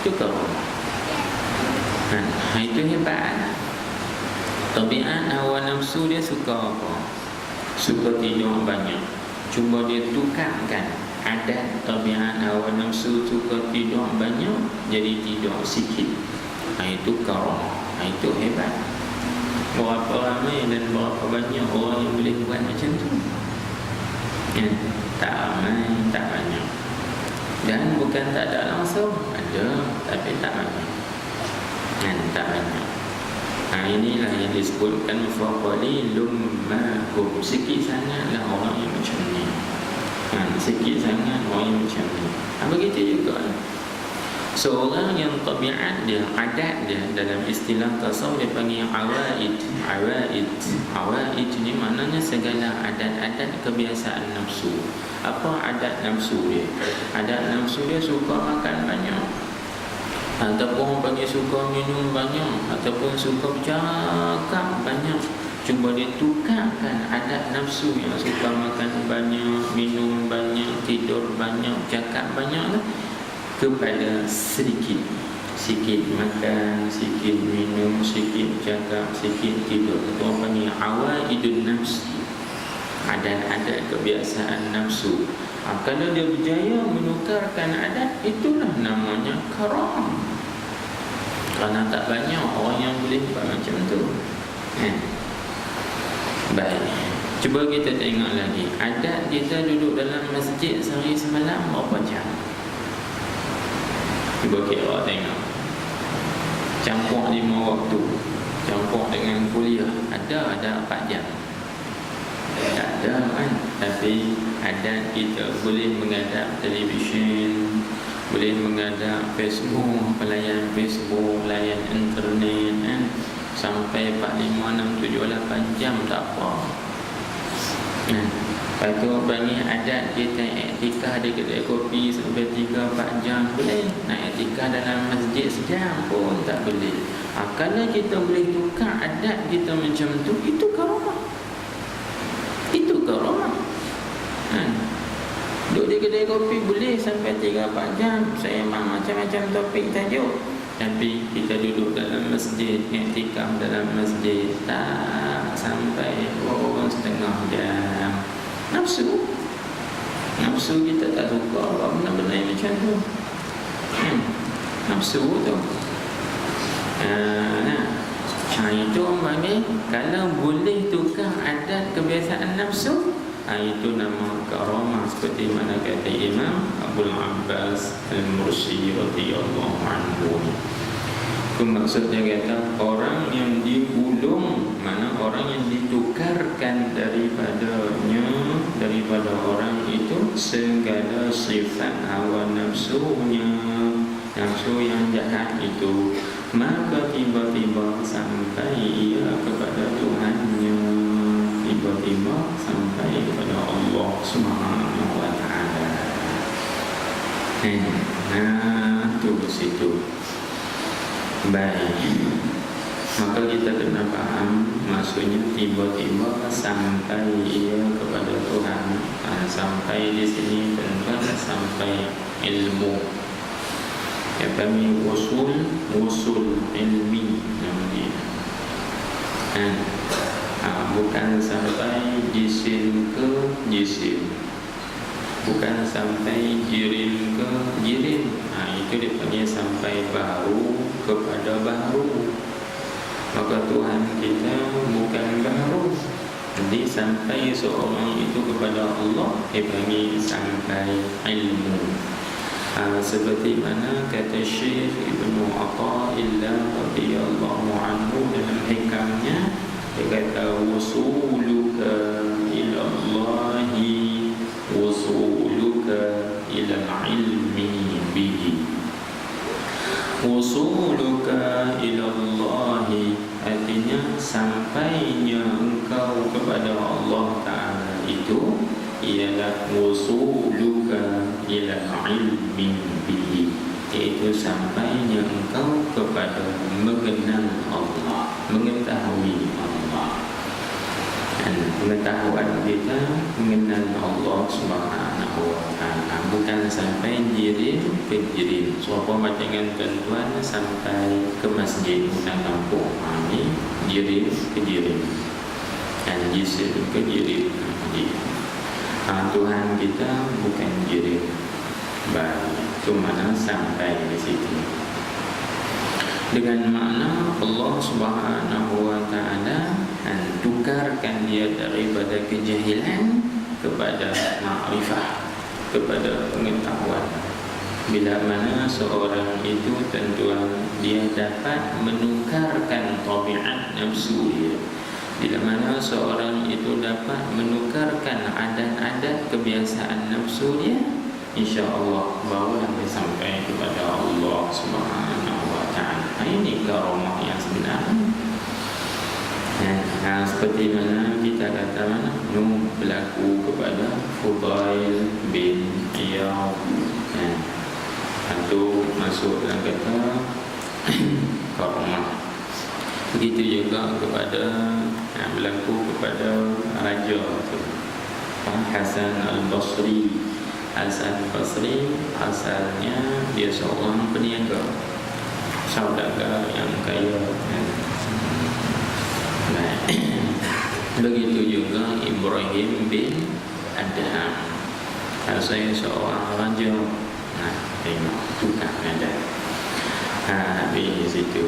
Itu karamah. Itu hebat. Tabiat hawa nafsu dia suka apa? Suka tidur banyak. Cuba dia tukarkan adat tabiat hawa nafsu suka tidur banyak jadi tidur sikit. Itu karamah. Itu hebat. Berapa ramai dan berapa banyak orang yang boleh buat macam tu? Tak ramai, tak banyak. Dan bukan tak ada langsung, ada, tapi tak banyak. Tak banyak. Inilah yang disebutkan faqalilum mahum. Sikit sangatlah orang yang macam ni. Sikit sangat orang yang macam ni. Begitu juga seorang yang tabiat dia, adat dia, dalam istilah tasawuf dia panggil awaid. Awaid ni maknanya segala adat-adat kebiasaan nafsu. Apa adat nafsu dia? Adat nafsu dia suka makan banyak, ataupun orang panggil suka minum banyak, ataupun suka bercakap banyak. Cuba dia tukarkan adat nafsu yang suka makan banyak, minum banyak, tidur banyak, cakap banyak kepada sedikit. Sikit makan, sikit minum, sikit cakap, sikit tidur. Itu orang panggil awaidun nafsi, adat-adat kebiasaan nafsu. Kalau dia berjaya menukarkan adat, itulah namanya karam. Kerana tak banyak orang yang boleh buat macam tu. Baik, cuba kita tengok lagi. Adat kita duduk dalam masjid sehari semalam berapa jam? Cuba kira tengok. Campur 5 waktu, campur dengan kuliah, ada 4 jam. Tak ada kan? Tapi adat kita boleh menghadap televisyen, boleh menghadap Facebook, pelayan Facebook, layan internet kan? Sampai 4, 5, 6, 7, 8 jam tak apa. Lepas tu panggil adat kita iktikaf di kedai kopi sampai 3-4 jam boleh. Nak iktikaf dalam masjid sejam pun tak boleh. Kalau kita boleh tukar adat kita macam tu, itu karamah. Itu karamah. Duduk di kedai kopi boleh sampai 3-4 jam. Saya macam-macam topik tajuk. Tapi kita duduk dalam masjid, iktikaf dalam masjid, tak sampai 2,5 jam. Nafsu kita tak suka benda-benda yang macam tu. Nafsu tu. Itu orang panggil, kalau boleh tukar adat kebiasaan nafsu, itu nama karamah. Seperti mana kata Imam Abdul Abbas Al-Mursi radhiyallahu anhu. Itu maksudnya kata orang yang digulung, mana orang yang ditukarkan daripada orang itu segala sifat hawa nafsunya, nafsu yang jahat itu, maka tiba-tiba sampai ia kepada Tuhannya, tiba-tiba sampai kepada Allah Subhanahu wa ta'ala. Itu situ. Baik, maka kita kena faham maksudnya tiba-tiba sampai ia kepada Tuhan. Sampai di sini tentuan sampai ilmu. Yang kami usul ilmi namanya. Bukan sampai jisim ke jisim, bukan sampai jirim ke jirim. Itu dipanggil sampai baru kepada baru. Maka Tuhan kita bukan baru. Jadi sampai seorang itu kepada Allah dipanggil sampai ilmu. Seperti mana kata Syekh Ibnu Athaillah radhiyallahu anhu dalam hikamnya, dia kata wusuluka ila Allahi wusuluka ila ilmi bihi. Wusuluka ila Allahi artinya sampainya engkau kepada Allah Ta'ala itu ialah wusuluka ila ilmi bihi, iaitu sampainya engkau kepada mengenal Allah, mengetahui Allah. Dan pengetahuan kita mengenal Allah Subhanahu wa ta'ala. Bukan sampai jirim ke jirim. Siapa baca dengan tuan-tuan sampai ke masjid bukan kampung. Ini jirim ke jirim, dan jisim ke jirim. Tuhan kita bukan jirim. Baik, itu mana sampai di situ. Dengan makna Allah Subhanahu wa ta'ala tukarkan dia daripada kejahilan kepada ma'rifah, kepada pengetahuan. Bila mana seorang itu tentuan dia dapat menukarkan tabiat nafsu dia. Bila mana seorang itu dapat menukarkan adat-adat kebiasaan nafsu dia, insya-Allah barulah dia sampai kepada Allah Subhanahu wa ta'ala. Ini karamah yang sebenarnya. Seperti mana kita kata mana berlaku kepada Fudail bin Iyad. Itu masuk dalam kata karamah. Begitu juga kepada berlaku kepada raja Hasan al-Basri. Hasan al-Basri asalnya dia seorang peniaga, saudagar yang kaya. Begitu juga Ibrahim bin Adham, saya seorang raja. Tengok tukar ada. Habis itu.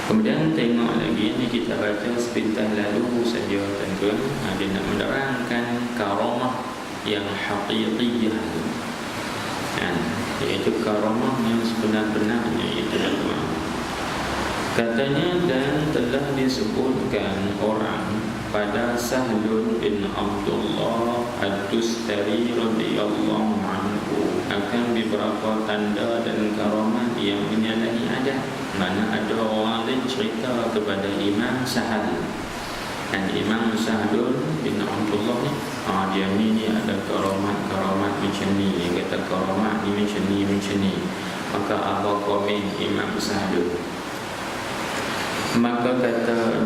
Kemudian tengok lagi ni, kita baca sepintas lalu saja tuan-tuan. Dia nak menerangkan karamah yang haqiqiyah, iaitu karamah yang sebenar-benarnya itu. Katanya, dan telah disebutkan orang pada Sahlun bin Abdullah Ad-Dustari radhiyallahu anhu akan beberapa tanda dan karamat yang menyalahi adat. Mana ada orang lain cerita kepada Imam Sahal, dan Imam Sahlun bin Abdullah ni dia ni ada karamat macam ni. Dia kata karamat ni macam ni. Maka apa komen Imam Sahlun? Maka kata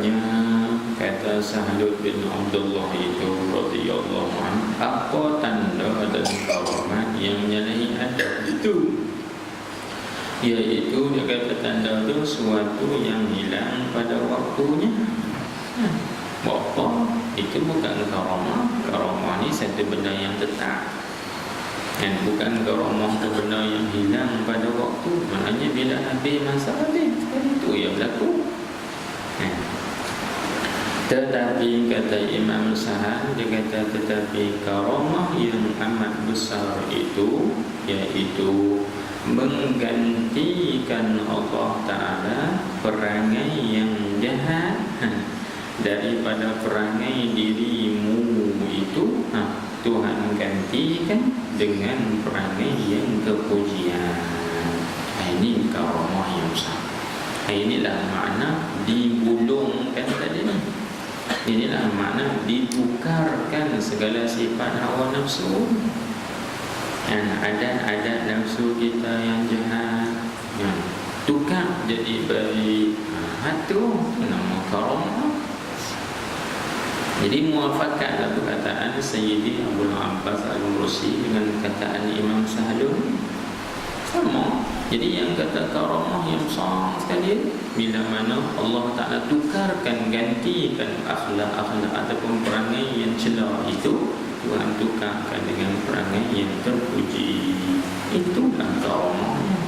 Sahlun bin Abdullah itu radhiyallahu anhu, apa tanda dan karamat yang menyalahi adat itu? Iaitu dia kata tanda itu sesuatu yang hilang pada waktunya. Apa? Itu bukan karamah. Karamah ni satu benda yang tetap, dan bukan karamah itu benda yang hilang pada waktu. Maknanya bila habis masa habis, itu yang berlaku. Tetapi kata Imam Sahal, dia kata tetapi karamah yang amat besar itu, iaitu menggantikan Allah Ta'ala perangai yang jahat daripada perangai dirimu itu, Tuhan gantikan dengan perangai yang kepujian. Ini karamah yang besar. Inilah makna dibulungkan tadi ni. Inilah makna ditukarkan segala sifat hawa nafsu dan adat-adat nafsu kita yang jahat, tukar jadi baik. Itu nama karamah. Jadi muafakat perkataan Sayyidi Abu Abbas Al-Mursi dengan kataan Imam Sahlun sama. Jadi yang kata karamah yang besar sekali, bila mana Allah Ta'ala tukarkan, gantikan akhlak-akhlak ataupun perangai yang celah itu, Tuhan tukarkan dengan perangai yang terpuji. Itulah karamahnya.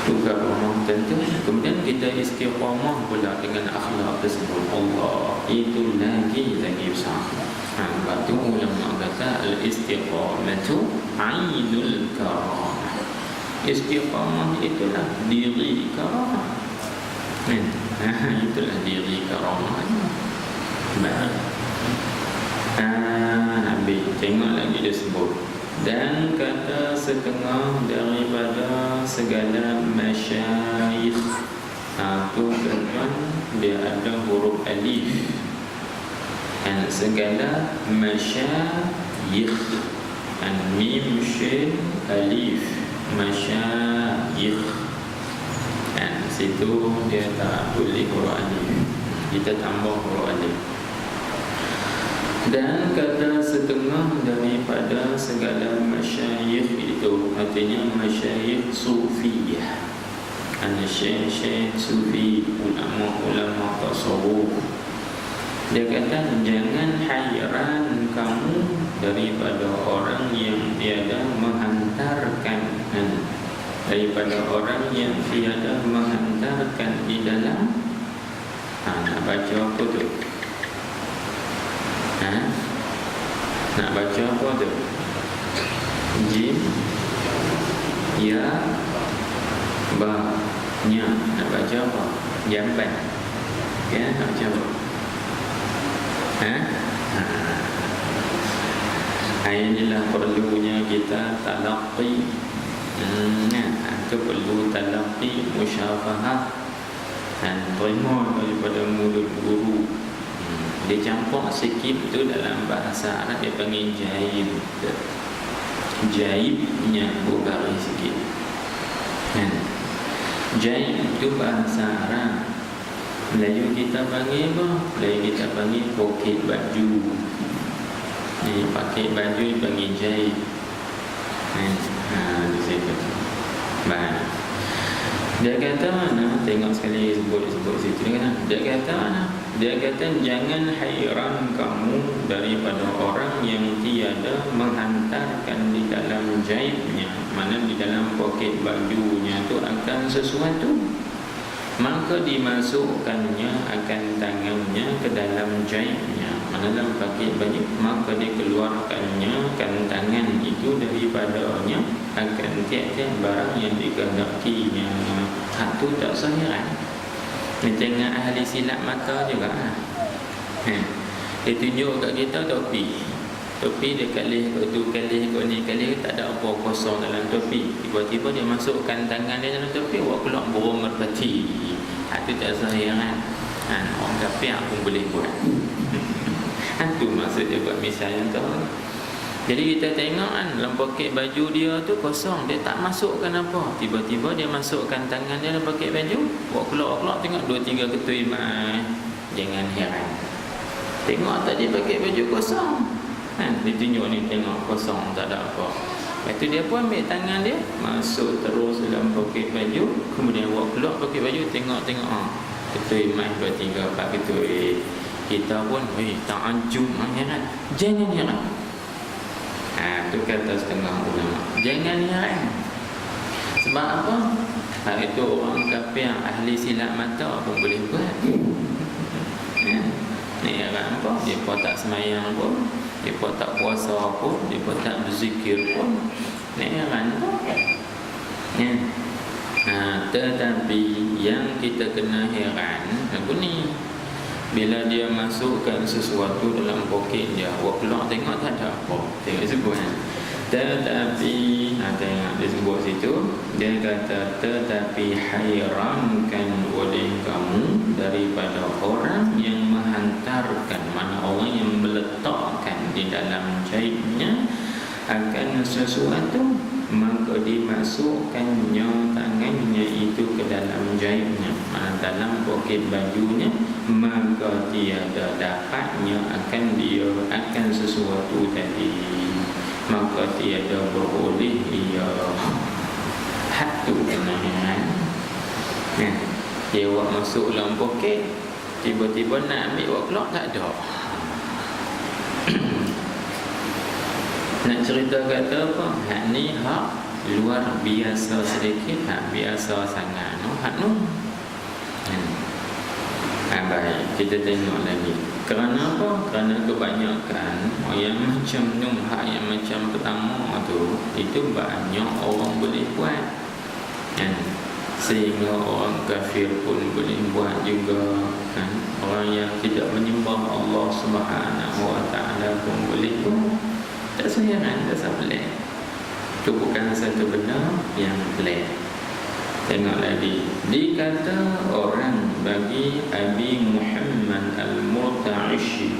Itu karamah tentu. Kemudian kita istiqamah pula dengan akhlak tersebut. Allah itu lagi besar. Sebab tu ulama kata al-istiqamatu ainul karamah. Istiqamah itulah diri karamah. Itulah diri karamah. Baik. Habis tengok lagi dia sebut. Dan kata setengah daripada segala masyayikh, itu tuan-tuan dia ada huruf alif. Dan segala masyayikh, dan mim shin alif, masyayikh. Dan situ dia tak boleh huruf alif, kita tambah huruf alif. Dan kata setengah daripada segala masyayikh itu, artinya masyayikh sufiyah, syekh-syekh sufi, ulama-ulama tasawuf, dia kata jangan hairan kamu daripada orang yang tiada menghantarkan, daripada orang yang tiada menghantarkan di dalam nak baca apa tu? Nak baca apa tu? Jim, ya, ba, nya. Nak baca apa? Jamban. Ya, nak baca apa? Inilah perlunya kita talaqi. Itu perlu talaqi, musyafahah, terima daripada mulut guru. Dia campur sikit tu dalam bahasa Arab dia panggil jaib. Jaibnya berbaris sikit. Jaib tu bahasa Arab. Melayu kita panggil apa? Melayu kita panggil poket baju. Jadi pakai baju panggil jaib. Di situ. Baik. Dia kata mana? Tengok sekali sebut situ kan. Dia kata mana? Dia kata jangan hairan kamu daripada orang yang tiada menghantarkan di dalam jaibnya, mana di dalam poket bajunya tu akan sesuatu, maka dimasukkannya akan tangannya ke dalam jaibnya, mana dalam paket baju, maka dikeluarkannya akan tangan itu daripadanya akan tiap-tiap barang yang dikehendakinya. Hak tu tak sahiran. Ni tengok ahli silat mata juga. Dia tunjuk kat kita topi. Topi dekat leh kat tu, kalih kat ni, kalih tak ada apa kosong dalam topi. Tiba-tiba dia masukkan tangan dia dalam topi, buat keluar burung merpati. Itu tak sahiran. Orang kafir pun boleh buat. Itu maksud dia buat misal yang tu. Jadi kita tengok dalam poket baju dia tu kosong, dia tak masukkan apa. Tiba-tiba dia masukkan tangan dia dalam poket baju, buat keluar-keluar, tengok 2-3 ketui mai. Jangan heran. Tengok tadi pakai baju kosong. Dia tunjuk ni, tengok kosong, tak ada apa. Lepas tu dia pun ambil tangan dia, masuk terus dalam poket baju, kemudian buat keluar poket baju, tengok-tengok. Ketui mai 2-3 4 ketui. Kita pun, tak anjum, heran. Jangan heran. Itu kata setengah ulama. Jangan heran. Sebab apa? Itu orang kafir ahli silat mata pun boleh buat. Ni heran apa? Dia pun tak semayang pun, dia pun tak puasa pun, dia pun tak berzikir pun. Ni heran apa? Tetapi yang kita kena heran apa ni? Bila dia masukkan sesuatu dalam poket dia, buat keluar tengok tak ada apa. Tengok sebut tetapi tengok dia sebut situ, dia kata tetapi hairankan oleh kamu daripada orang yang menghantarkan, mana orang yang meletakkan di dalam jaibnya akan sesuatu, maka dimasukkannya tangannya itu ke dalam jaibnya, dalam poket bajunya, maka tiada dapatnya akan dia akan sesuatu tadi, maka tiada beroleh dia. Hak tu kenahan. Dia buat masuk dalam poket, tiba-tiba nak ambil buat keluar tak ada. Nak cerita kata apa? Hak ni hak luar biasa sedikit, hak biasa sangat. Hak nu. Baik, kita tengok lagi. Kerana apa? Kerana kebanyakan yang macam nu, hak yang macam pertama tu, itu banyak orang boleh buat. Sehingga orang kafir pun boleh buat juga. Orang yang tidak menyembah Allah Subhanahu Wa Taala pun boleh buat. Tak sahiran, tak pelik. Itu bukan satu benda yang pelik. Tengok lagi. Dikata orang bagi Abi Muhammad Al-Murta'ishi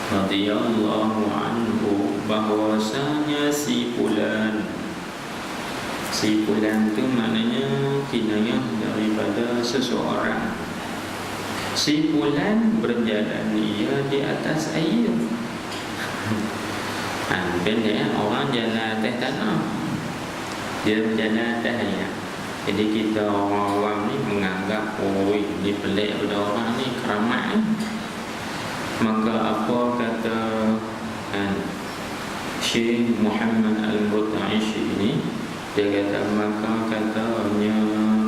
radhiyallahu anhu bahwasanya si fulan tu maknanya kinayah daripada seseorang. Si fulan berjalan ia di atas air. Pendek orang jalan atas tanah, dia berjalan atas air. Jadi kita orang awam ni menganggap, oh ini pelik pada orang ni, keramat ni. Maka apa kata Syekh Muhammad Al-Murta'ishi ini, dia kata, maka katanya,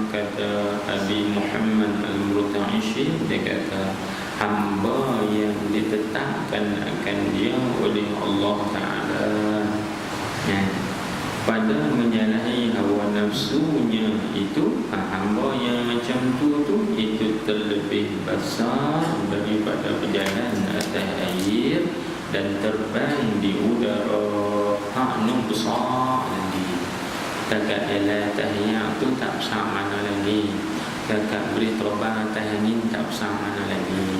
kata Abi Muhammad Al-Murta'ishi, dia kata hamba yang ditetapkan akan dia oleh Allah Ta'ala pada menyalahi hawa nafsunya itu, hamba yang macam tu itu terlebih besar daripada berjalan atas air dan terbang di udara. Hak besar lagi. Kakak ialah tahiyat tu tak besar mana lagi. Kakak boleh terbang atas angin tak besar mana lagi.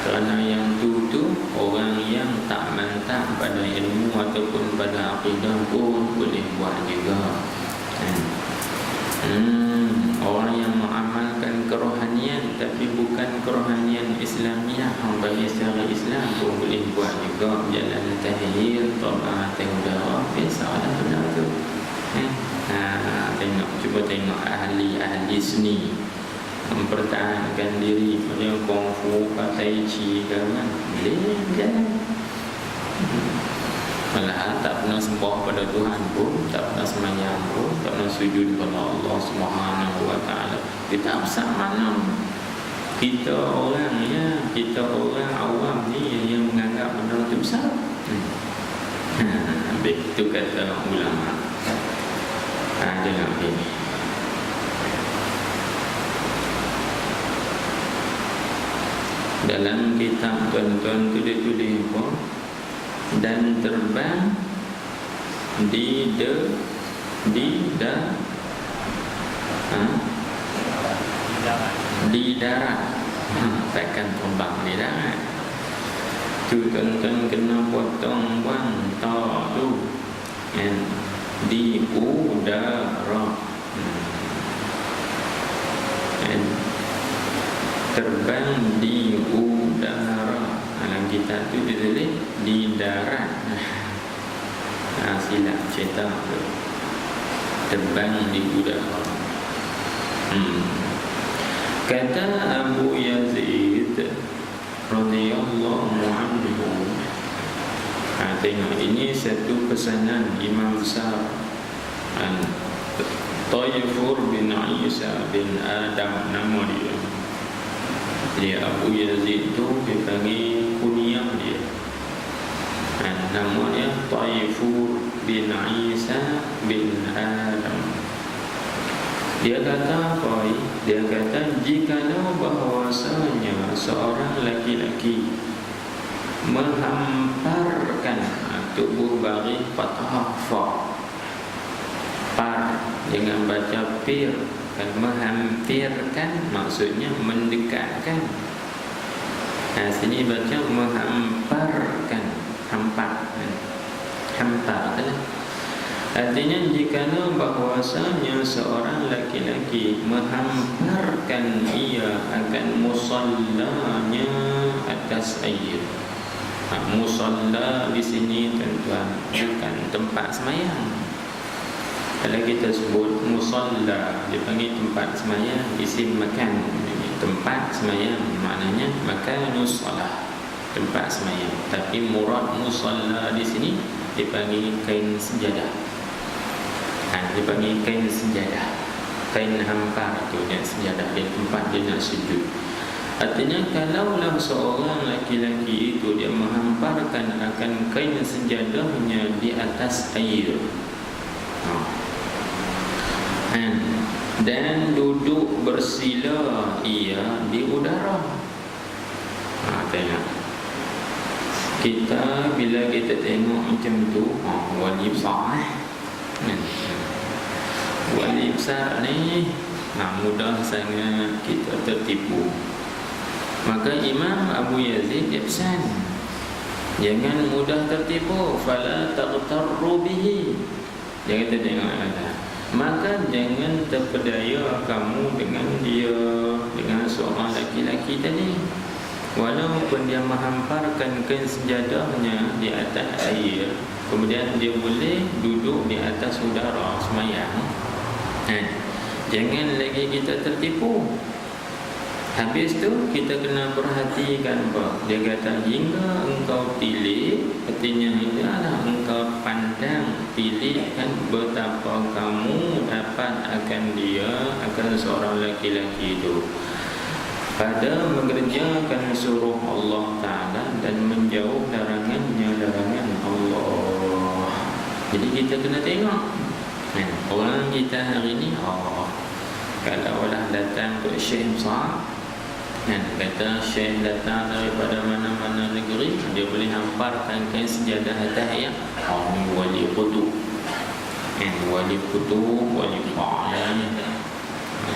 Kerana yang tu orang yang tak mantap pada ilmu ataupun pada akidah pun boleh buat juga. Orang yang mengamalkan kerohanian tapi bukan kerohanian Islamiah, bagi secara Islam pun boleh buat juga. Jalan atas air, terbang atas udara, biasalah benda tu. Cuba tengok ahli seni mempertahankan diri macam kungfu, tai chi ke kan, boleh jalan. Malah tak pernah sembah pada Tuhan pun, tak pernah sembahyang pun, tak pernah sujud kepada Allah Subhanahu wa taala. Kita besar mana? Kita orang awam ni yang menganggap benda tu besar. Itu kata ulama. Jangan ini. Dalam kitab tuan-tuan tulis pun, dan terbang di darat. Takkan terbang di darat. Tu tuan-tuan kena potong buang tak tu. Di udara. Terbang di udara. Dalam kitab tu dia tulis di darat. Silap cetak tu. Terbang di udara. Kata Abu Yazid radhiyallahu anhu. Tengok, ini satu pesanan Imam besar Taifur bin Isa bin Adam nama dia. Dia Abu Yazid tu dipanggil kunyah dia. Nama dia Taifur bin Isa bin Adam. Dia kata apa? Dia kata jikalau bahwasanya seorang laki-laki menghamparkan tubuh bagi fathah fa, par dengan baca pir, kan, menghampirkan maksudnya mendekatkan. Sini baca menghamparkan, hampar adalah artinya jikalau bahwasanya seorang laki-laki menghamparkan ia akan musallanya atas air. Musalla di sini tuan-tuan bukan tempat semayang. Kalau kita sebut musalla, dipanggil tempat semayang, isim makan, tempat semayang, maknanya makanus salah, tempat semayang. Tapi murad musalla di sini dipanggil kain sejadah. Dipanggil kain sejadah, kain hampar tu dan sejadah, dia tempat dia nak sujud. Artinya kalaulah seorang laki-laki itu dia menghamparkan akan kain sejadahnya di atas air, dan duduk bersila ia di udara. Tengok, kita bila kita tengok macam tu, wali besar wali besar ni mudah sangat kita tertipu. Maka Imam Abu Yazid dia pesan, jangan mudah tertipu. Fala taghtarru bihi. Jangan kita tengok maka jangan terpedaya kamu dengan dia, dengan seorang laki-laki tadi. Walaupun dia menghamparkan senjatanya di atas air, kemudian dia boleh duduk di atas udara semayang, jangan lagi kita tertipu. Habis tu kita kena perhatikan apa? Dia kata hingga engkau pilih, artinya adalah engkau pandang, pilihkan betapa kamu dapat akan dia, akan seorang laki-laki itu, pada mengerjakan suruh Allah Ta'ala dan menjauh larangan Allah. Jadi kita kena tengok orang kita hari ni, kalau lah datang ke Syekh besar, kata Syekh datang daripada mana-mana negeri, dia boleh hamparkan sejadah atas ayat, ni wali qutub, wali qutub, wali fa'ala.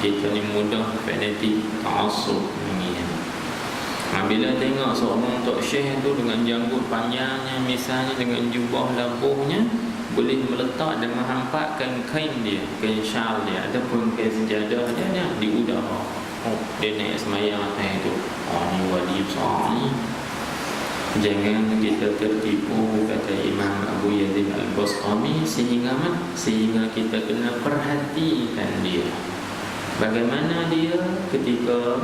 Kita ni mudah fanatik, ta'assub ni. Bila tengok seorang Tok Syekh tu dengan janggut panjangnya, misalnya dengan jubah labuhnya, boleh meletak dan menghampakkan kain dia, kain syal dia ataupun kain sejadah dia di udara. Dia naik semayang atas itu. Ni wali besar ni. Jangan kita tertipu, kata Imam Abu Yazid Al-Bastami, sehingga kita kena perhatikan dia. Bagaimana dia ketika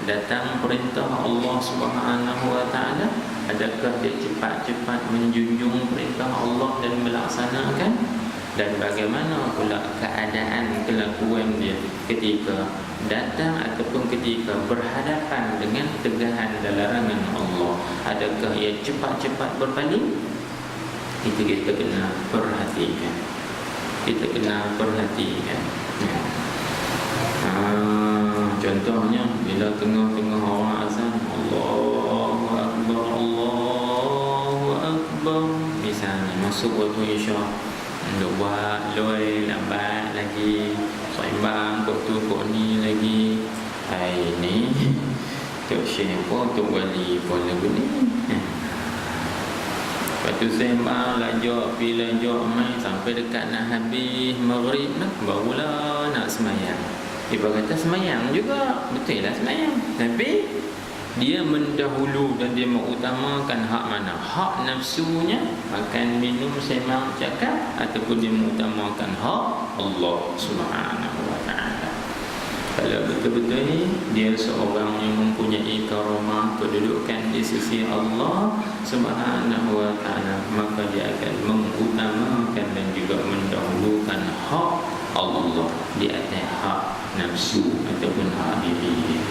datang perintah Allah Subhanahu Wa Taala, adakah dia cepat-cepat menjunjung perintah Allah dan melaksanakan? Dan bagaimana pula keadaan kelakuan dia ketika datang ataupun ketika berhadapan dengan tegahan dan larangan Allah? Adakah ia cepat-cepat berpaling? Itu kita kena perhatikan. Contohnya bila tengah-tengah orang azan, Allahu Akbar, Allahu Akbar, misalnya masuk waktu isyak, duk buat loi lambat lagi, sembang kok ni lagi. Ini Tok Syekh pun, Tok Wali pun lagu ni. Lepas tu sembang lajak main sampai dekat nak habis maghrib dah, barulah nak semayang. Dia berkata semayang juga, betul lah semayang, tapi dia mendahulu dan dia mengutamakan hak mana? Hak nafsunya, makan, minum, sembang, cakap, ataupun dia mengutamakan hak Allah Subhanahu Wa Taala. Kalau betul-betul ni dia seorang yang mempunyai karamah, kedudukan di sisi Allah Subhanahu Wa Taala, maka dia akan mengutamakan dan juga mendahulukan hak Allah di atas hak nafsu ataupun hak diri.